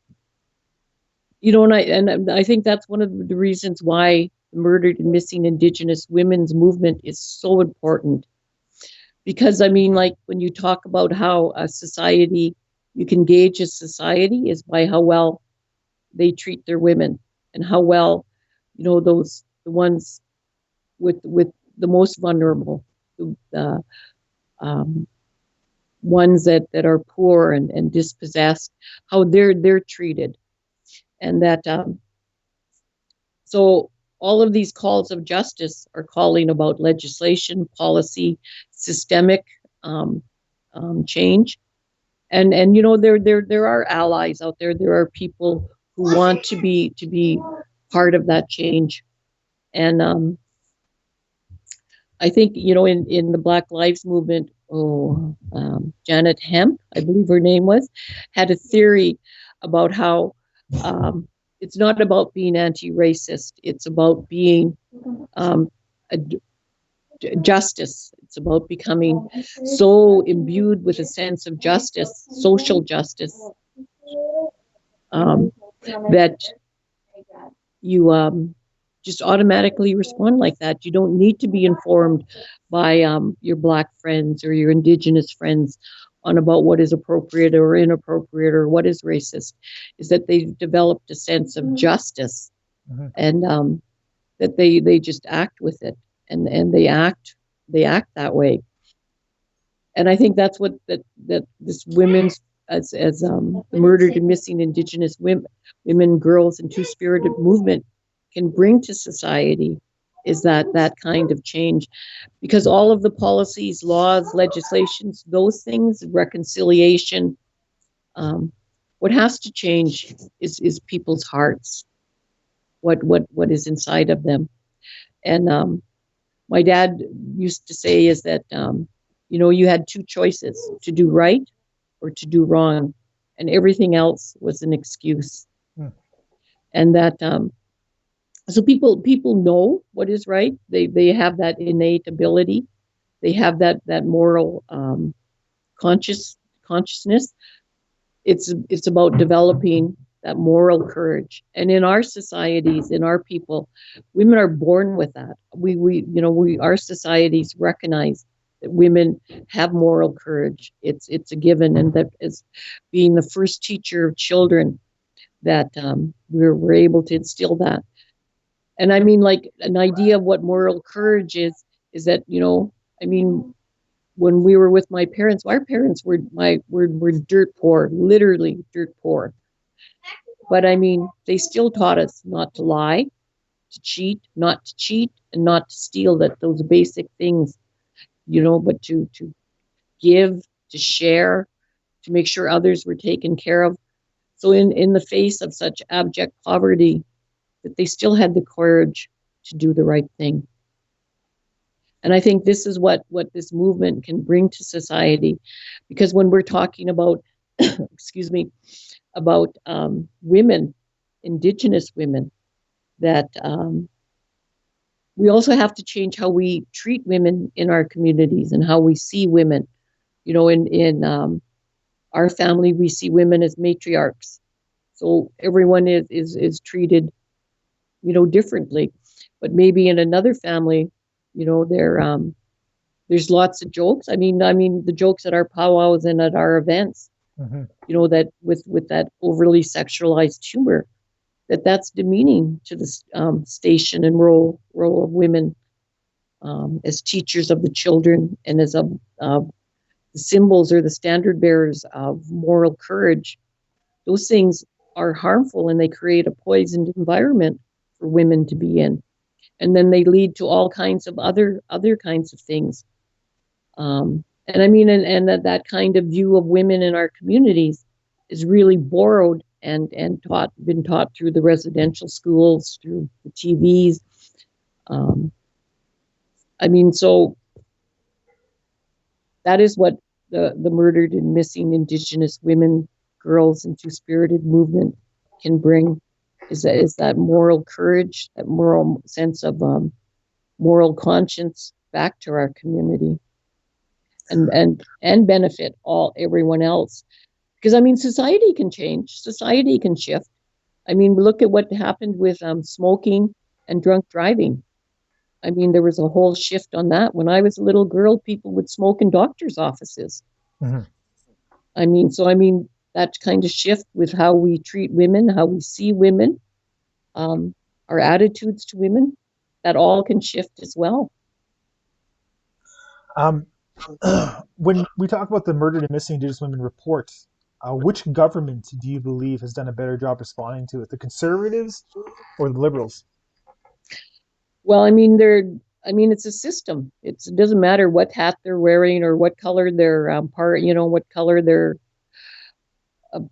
And I think that's one of the reasons why the murdered and missing Indigenous women's movement is so important. Because I mean, like when you talk about how a society, you can gauge a society is by how well they treat their women and how well, those the ones with the most vulnerable, the ones that are poor and dispossessed, how they're treated, and that so all of these calls of justice are calling about legislation, policy, systemic um, change, and there are allies out there. There are people who want to be part of that change, and I think in the Black Lives Movement. Janet Hemp, I believe her name was, had a theory about how um, it's not about being anti-racist. It's about being um, a, justice. It's about becoming so imbued with a sense of justice, social justice, um, that you just automatically respond like that. You don't need to be informed by your Black friends or your Indigenous friends on about what is appropriate or inappropriate or what is racist. Is that they've developed a sense of justice, Mm-hmm. and that they just act with it, and they act that way. And I think that's what that this women's, as the murdered and missing Indigenous women, girls, and Two Spirited movement can bring to society, is that kind of change, because all of the policies, laws, legislations, those things, reconciliation, um, what has to change is people's hearts, what is inside of them. And my dad used to say is that you had two choices: to do right or to do wrong, and everything else was an excuse. Mm. And that so people know what is right. They have that innate ability. They have that moral consciousness. It's about developing that moral courage. And in our societies, in our people, women are born with that. We our societies recognize that women have moral courage. It's a given, and that as being the first teacher of children, that we're able to instill that. And I mean, like, an idea of what moral courage is that, I mean, when we were with my parents, our parents were dirt poor, literally dirt poor. But I mean, they still taught us not to lie, not to cheat, and not to steal. That those basic things, but to give, to share, to make sure others were taken care of. So in the face of such abject poverty, that they still had the courage to do the right thing. And I think this is what this movement can bring to society, because when we're talking about, excuse me, about women, Indigenous women, that we also have to change how we treat women in our communities and how we see women. In our family, we see women as matriarchs, so everyone is treated, differently. But maybe in another family, there's lots of jokes. I mean the jokes at our powwows and at our events, Mm-hmm. that with that overly sexualized humor, that's demeaning to the station and role of women, as teachers of the children, and as the symbols or the standard bearers of moral courage. Those things are harmful, and they create a poisoned environment for women to be in, and then they lead to all kinds of other kinds of things. And I mean, and that kind of view of women in our communities is really borrowed and been taught through the residential schools, through the TVs. Um, I mean, so that is what the murdered and missing Indigenous women, girls, and Two Spirited movement can bring, is that moral courage, that moral sense of moral conscience back to our community, and benefit everyone else. Because I mean, society can change, society can shift. I mean, look at what happened with smoking and drunk driving. I mean, there was a whole shift on that. When I was a little girl, people would smoke in doctors' offices. Hmm. I mean, that kind of shift with how we treat women, how we see women, um, our attitudes to women, that all can shift as well. Um, when we talk about the Murdered and Missing Indigenous Women report, which government do you believe has done a better job responding to it, the Conservatives or the Liberals? Well, I mean, it's a system. It doesn't matter what hat they're wearing or what color their what color their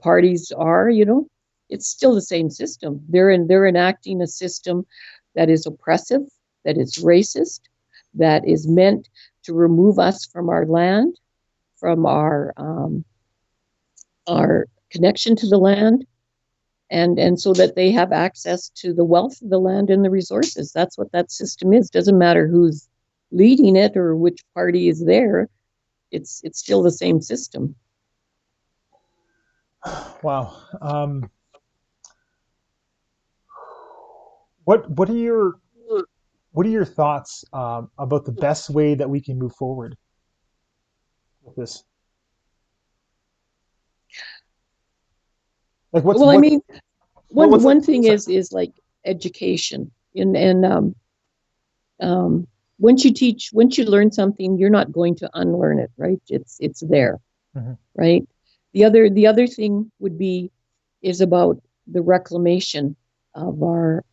parties are. It's still the same system. They're enacting a system that is oppressive, that is racist, that is meant to remove us from our land, from our connection to the land, and so that they have access to the wealth of the land and the resources. That's what that system is. Doesn't matter who's leading it or which party is there. It's still the same system. Wow. What are your thoughts about the best way that we can move forward with this? Like, Well, I mean, what's like? one thing Sorry. is like education, and once you learn something, you're not going to unlearn it, right? It's there, Hmm. right? The other thing would be is about the reclamation of our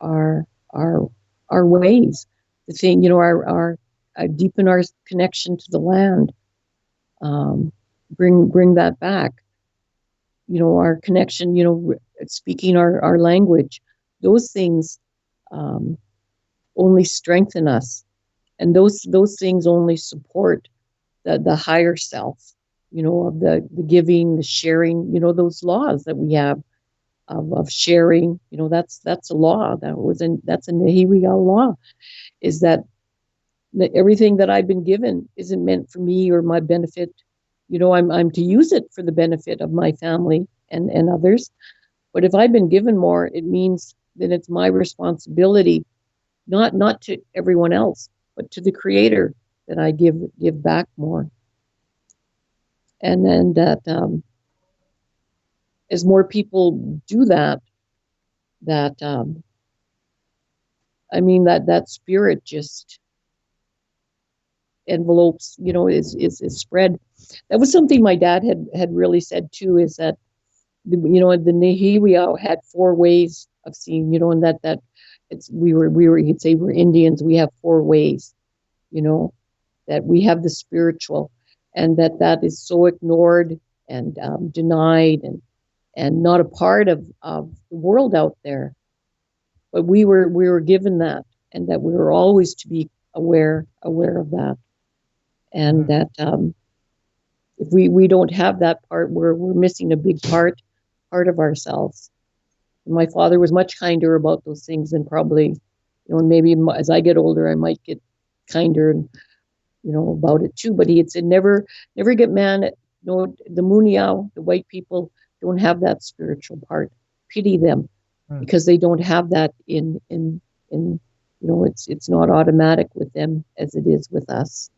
our ways. The thing, our deepen our connection to the land. Um, bring that back. Our connection. Speaking our language. Those things um, only strengthen us, and those things only support the higher self. Of the giving, the sharing. Those laws that we have of sharing. That's a law that's a Nehiwiya law. Is that everything that I've been given isn't meant for me or my benefit. I'm to use it for the benefit of my family and others. But if I've been given more, it means that it's my responsibility, not to everyone else, but to the Creator, that I give back more. And then that as more people do that, that that spirit just envelopes, is spread. That was something my dad had really said too, is that the Nehiwiao had four ways of seeing, and that it's we were he'd say we're Indians, we have four ways, you know, that we have the spiritual, and that is so ignored and denied and not a part of the world out there. But we were given that, and that we were always to be aware of that, and Hmm. that if we don't have that part, we're missing a big part of ourselves. And my father was much kinder about those things, and probably, and maybe as I get older, I might get kinder and about it too. But he had said, never get mad at the Muniao, the white people don't have that spiritual part. Pity them Hmm. because they don't have that in it's not automatic with them as it is with us.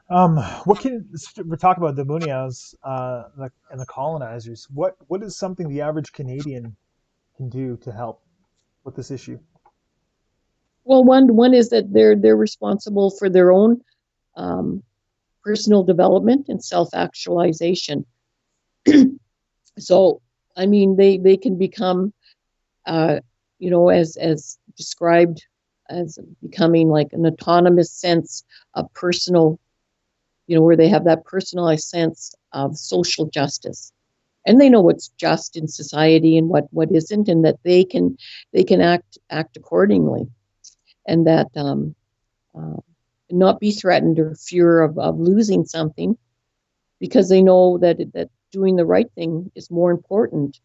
What can we're talking about the Munias and the colonizers? What is something the average Canadian can do to help with this issue? Well, one is that they're responsible for their own um, personal development and self actualization. So, I mean, they can become, uh, as described as becoming like an autonomous sense of personal, where they have that personalized sense of social justice, and they know what's just in society and what isn't, and that they can act accordingly, and that uh, not be threatened or fear of losing something, because they know that doing the right thing is more important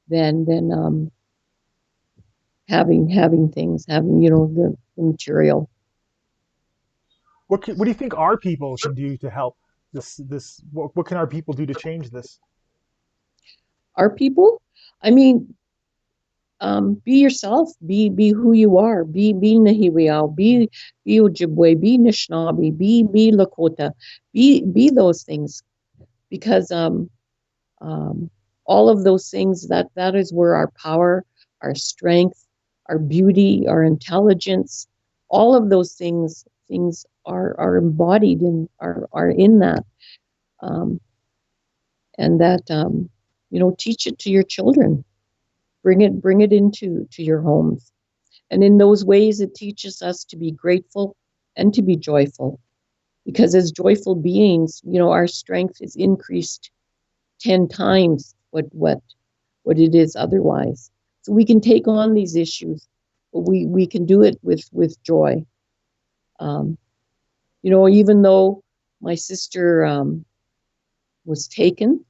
than having things, having the material. What do you think our people can do to help what can our people do to change this? Our people, I mean, be yourself, be who you are, be Nahiwiao, be Ojibwe, be Nishnawbe, be Lakota, be those things, because um, all of those things, that is where our power, our strength, our beauty, our intelligence, all of those things are embodied in, are in that, um, and that, teach it to your children, bring it into your homes, and in those ways it teaches us to be grateful and to be joyful, because as joyful beings, our strength is increased 10 times what it is otherwise. So we can take on these issues, but we can do it with joy. Um, even though my sister was taken,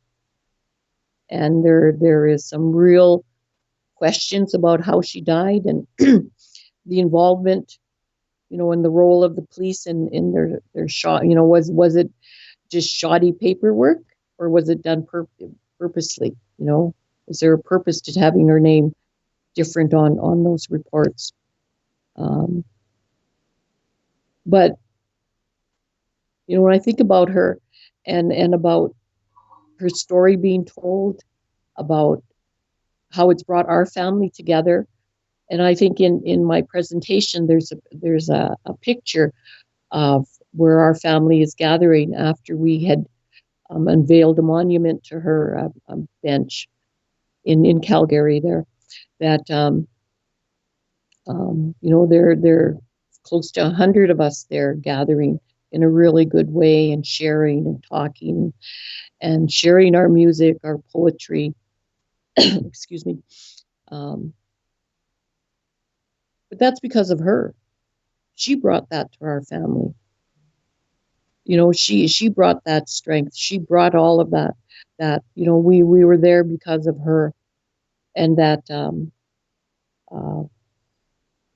and there is some real questions about how she died, and the involvement, in the role of the police in their shot, was it just shoddy paperwork, or was it done purposely? Is there a purpose to having her name different on those reports? Um, but when I think about her, and about her story being told, about how it's brought our family together, and I think in my presentation there's a picture of where our family is gathering after we had unveiled a monument to her, bench in Calgary there, that there close to 100 of us there gathering in a really good way, and sharing and talking and sharing our music, our poetry. Excuse me. Um, but that's because of her. She brought that to our family. She brought that strength. She brought all of that. We were there because of her, and that uh,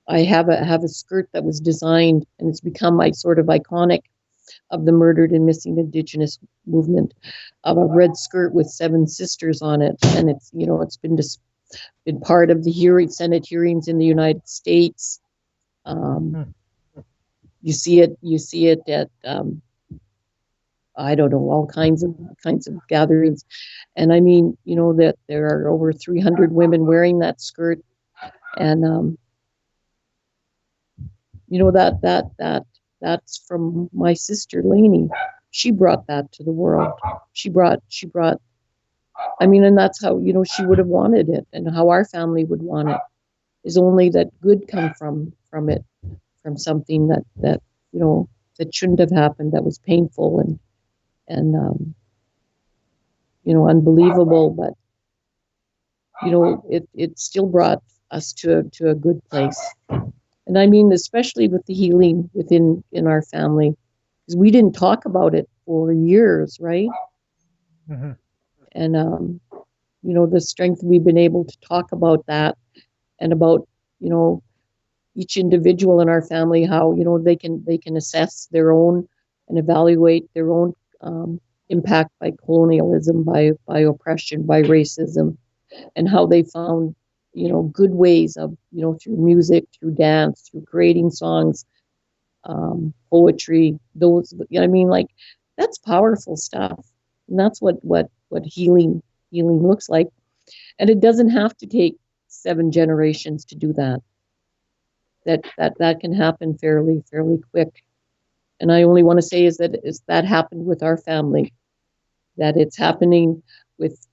I have a skirt that was designed, and it's become my sort of iconic of the murdered and missing Indigenous movement, of a red skirt with 7 sisters on it, and it's been part of the Senate hearings in the United States. Um, Hmm. you see it at, I don't know, all kinds of gatherings, and I mean, that there are over 300 women wearing that skirt, and that's from my sister Lainey. She brought that to the world. She brought. I mean, and that's how she would have wanted it, and how our family would want it, is only that good come from it, from something that shouldn't have happened, that was painful and unbelievable, but it still brought us to a good place. And I mean, especially with the healing within in our family, because we didn't talk about it for years, right? Hmm. And the strength we've been able to talk about that, and about you know each individual in our family, how they can assess their own and evaluate their own impact by colonialism, by oppression, by racism, and how they found good ways of through music, through dance, through creating songs, poetry. Those, I mean, like, that's powerful stuff, and that's what healing looks like. And it doesn't have to take 7 generations to do that. That can happen fairly quick. And I only want to say is that happened with our family, that it's happening with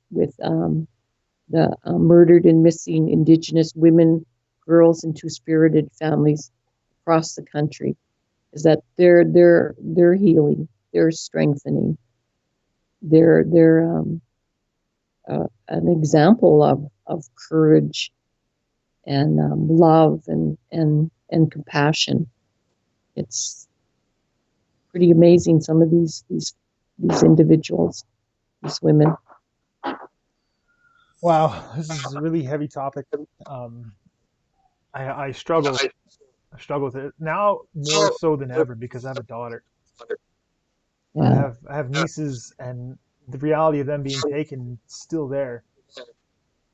the murdered and missing Indigenous women, girls, and Two-Spirited families across the country. Is that they're healing, they're strengthening, they're an example of courage and love and compassion. It's pretty amazing, some of these individuals, these women. Wow, this is a really heavy topic. Um, I struggle with it now more so than ever because I have a daughter. Yeah. I have nieces, and the reality of them being taken is still there.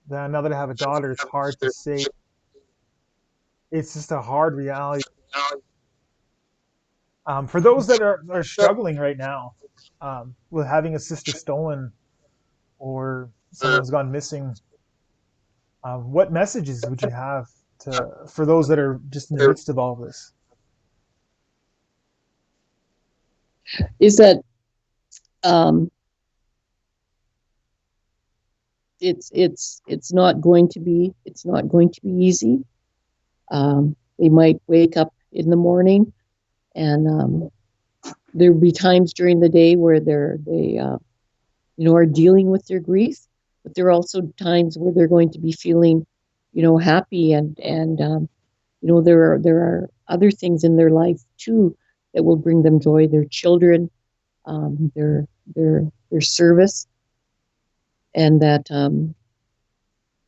that now that I have a daughter, it's hard to say. It's just a hard reality. For those that are struggling right now with having a sister stolen or someone's gone missing, what messages would you have to for those that are just in the midst of all of this? Is that um, it's not going to be easy. They might wake up in the morning, and there'll be times during the day where they are dealing with their grief, but there are also times where they're going to be feeling, happy, and there are other things in their life too that will bring them joy. Their children, their their service, and that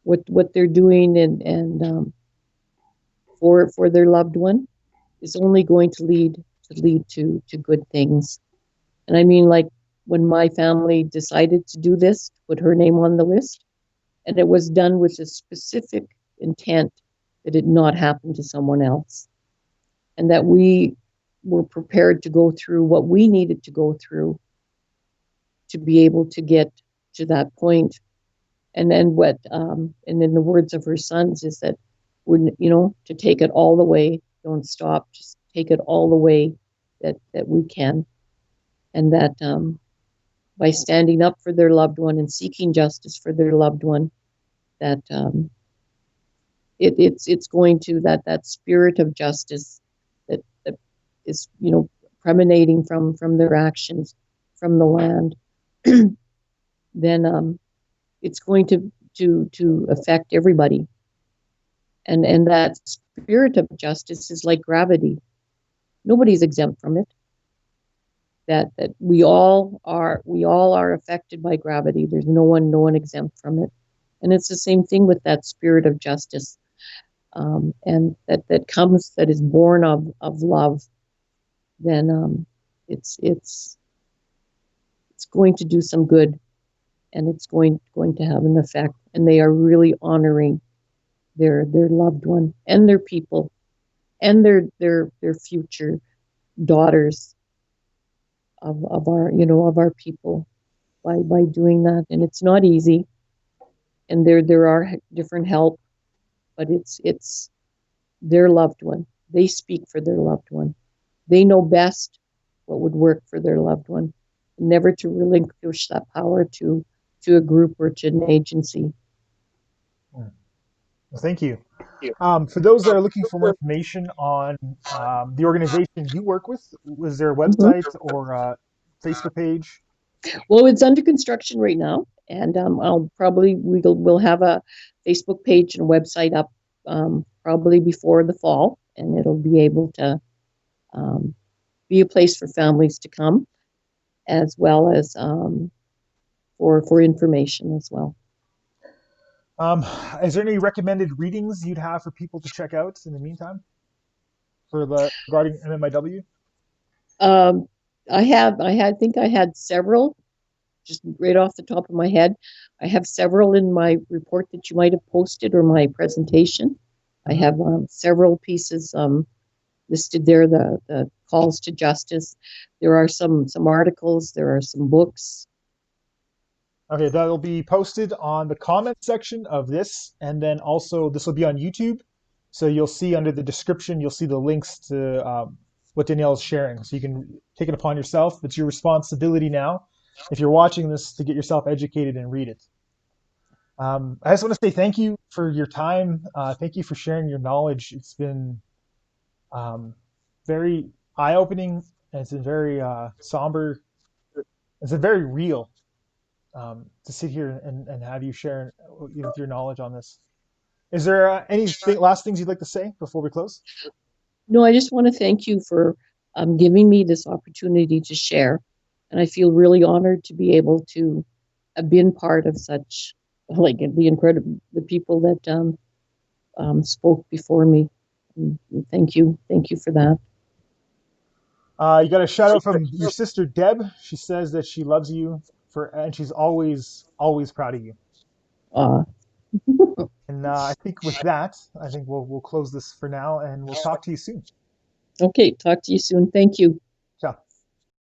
what they're doing and for their loved one is only going to lead to good things. And I mean, like when my family decided to do this, put her name on the list, and it was done with a specific intent that it not happen to someone else, and that we were prepared to go through what we needed to go through to be able to get to that point. And then and in the words of her sons is that to take it all the way, don't stop, just take it all the way that we can, and that by standing up for their loved one and seeking justice for their loved one, that it's going to that spirit of justice that is emanating from their actions from the land, then it's going to affect everybody, and that spirit of justice is like gravity. Nobody's exempt from it. That we all are affected by gravity. There's no one exempt from it, and it's the same thing with that spirit of justice, and that is born of love. Then it's going to do some good, and it's going to have an effect. And they are really honoring their loved one and their people and their future daughters of our people by doing that. And it's not easy, and there are different help, but it's their loved one. They speak for their loved one. They know best what would work for their loved one. Never to relinquish that power to a group or to an agency. Well, thank you. For those that are looking for more information on the organization you work with, was there a Mhm. website or a Facebook page? Well, it's under construction right now, and we'll have a Facebook page and a website up probably before the fall, and it'll be able to um, be a place for families to come, as well as for information as well. Um, is there any recommended readings you'd have for people to check out in the meantime for the regarding MMIW? Um, I think I had several, just right off the top of my head. I have several in my report that you might have posted, or my presentation. I Mm-hmm. have several pieces listed there, the calls to justice. There are some articles, there are some books. Okay, that'll be posted on the comment section of this, and then also this will be on YouTube. So you'll see under the description, you'll see the links to what Danielle is sharing. So you can take it upon yourself. It's your responsibility now, if you're watching this, to get yourself educated and read it. I just want to say thank you for your time. Thank you for sharing your knowledge. It's been um, very eye-opening, and it's been very somber. It's been very real to sit here and have you share with your knowledge on this. Is there any last things you'd like to say before we close? No, I just want to thank you for giving me this opportunity to share. And I feel really honored to be able to have been part of such, like the people that spoke before me. And thank you for that. You got a shout out from your sister Deb. She says that she loves you and she's always proud of you. Uh, And I think with that, I think we'll close this for now, and we'll talk to you soon. Okay, talk to you soon. Thank you.